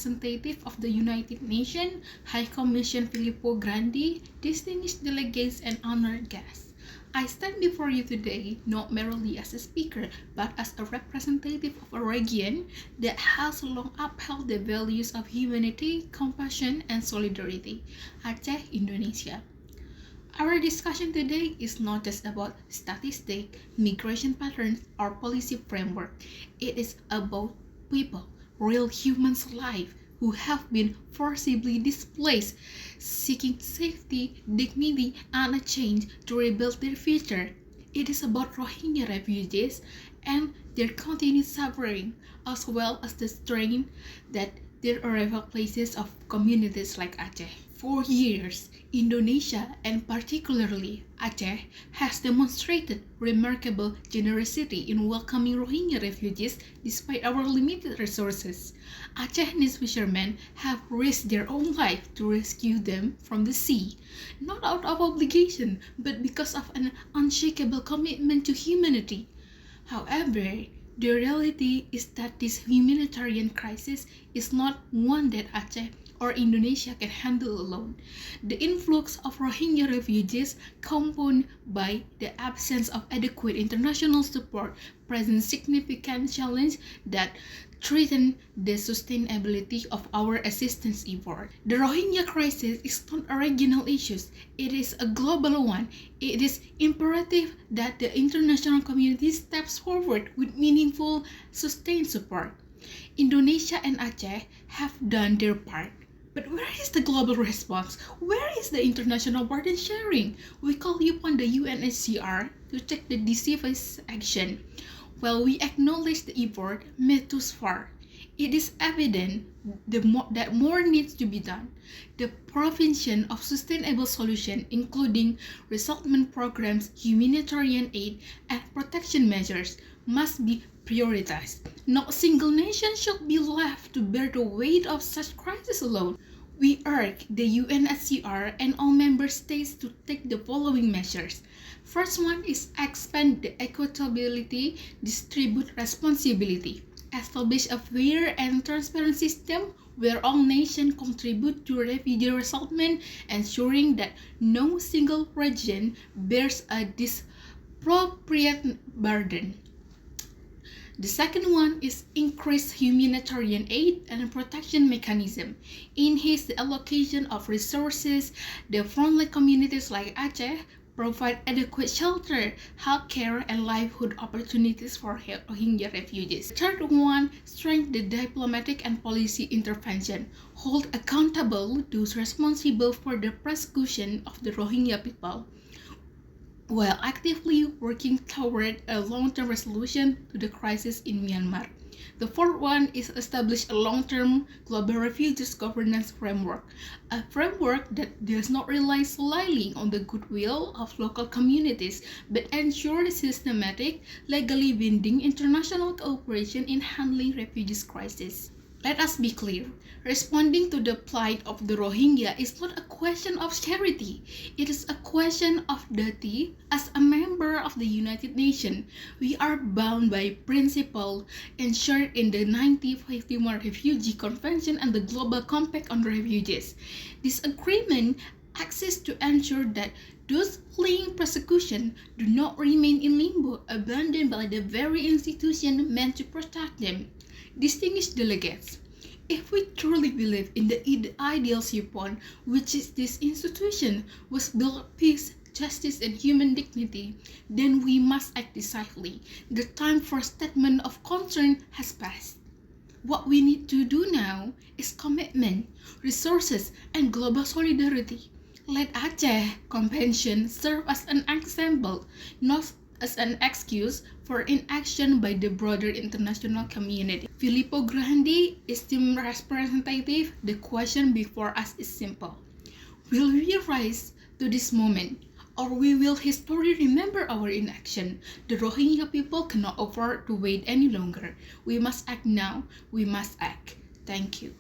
representative of the United Nations, High Commissioner Filippo Grandi, distinguished delegates, and honored guests. I stand before you today not merely as a speaker, but as a representative of a region that has long upheld the values of humanity, compassion, and solidarity, Aceh, Indonesia. Our discussion today is not just about statistics, migration patterns, or policy framework. It is about people, real humans' life, who have been forcibly displaced, seeking safety, dignity, and a change to rebuild their future. It is about Rohingya refugees and their continued suffering, as well as the strain that their arrival places of communities like Aceh. For years, Indonesia, and particularly Aceh, has demonstrated remarkable generosity in welcoming Rohingya refugees despite our limited resources. Acehnese fishermen have risked their own life to rescue them from the sea, not out of obligation, but because of an unshakable commitment to humanity. However, the reality is that this humanitarian crisis is not one that Aceh or Indonesia can handle alone. The influx of Rohingya refugees, compounded by the absence of adequate international support, presents significant challenge that threaten the sustainability of our assistance effort. The Rohingya crisis is not a regional issue, it is a global one. It is imperative that the international community steps forward with meaningful, sustained support. Indonesia and Aceh have done their part. But where is the global response? Where is the international burden sharing? We call upon the UNHCR to take the decisive action. While we acknowledge the effort made thus far, it is evident that more needs to be done. The provision of sustainable solutions, including resettlement programs, humanitarian aid, and protection measures, must be prioritized. No single nation should be left to bear the weight of such crisis alone. We urge the UNHCR and all member states to take the following measures. First one is expand the equitability, distribute responsibility. Establish a fair and transparent system where all nations contribute to refugee resettlement, ensuring that no single region bears a disproportionate burden. The second one is increase humanitarian aid and protection mechanism. Enhance the allocation of resources. The frontline communities like Aceh provide adequate shelter, healthcare, and livelihood opportunities for Rohingya refugees. Third one, strengthen the diplomatic and policy intervention. Hold accountable those responsible for the persecution of the Rohingya people, while actively working toward a long-term resolution to the crisis in Myanmar. The fourth one is establish a long-term global refugees governance framework, a framework that does not rely solely on the goodwill of local communities, but ensures systematic, legally binding international cooperation in handling refugees crisis. Let us be clear, responding to the plight of the Rohingya is not a question of charity. It is a question of duty. As a member of the United Nations, we are bound by principles enshrined in the 1951 Refugee Convention and the Global Compact on Refugees. This agreement exists to ensure that those fleeing persecution do not remain in limbo, abandoned by the very institution meant to protect them. Distinguished delegates, if we truly believe in the ideals upon which this institution was built, peace, justice, and human dignity, then we must act decisively. The time for statement of concern has passed. What we need to do now is commitment, resources, and global solidarity. Let Aceh Convention serve as an example, not as an excuse for inaction by the broader international community. Filippo Grandi, esteemed representative, the question before us is simple. Will we rise to this moment, or will history remember our inaction? The Rohingya people cannot afford to wait any longer. We must act now. We must act. Thank you.